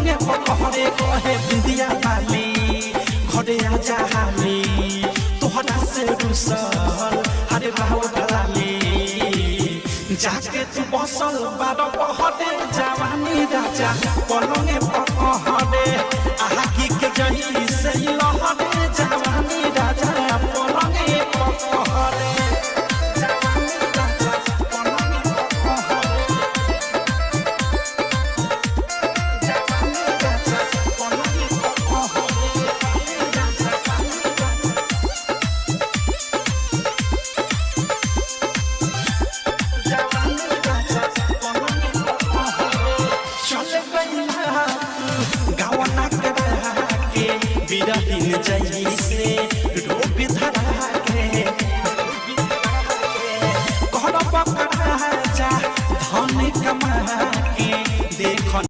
पलंगे पकड़े कहे बिंदिया वाली घरे आजा हाली तोहरा से रुसल हरे बाबू दलाली जाके तू बसल बारो पहरे जवानी राजा पलंगे पकड़े आहा की के जही से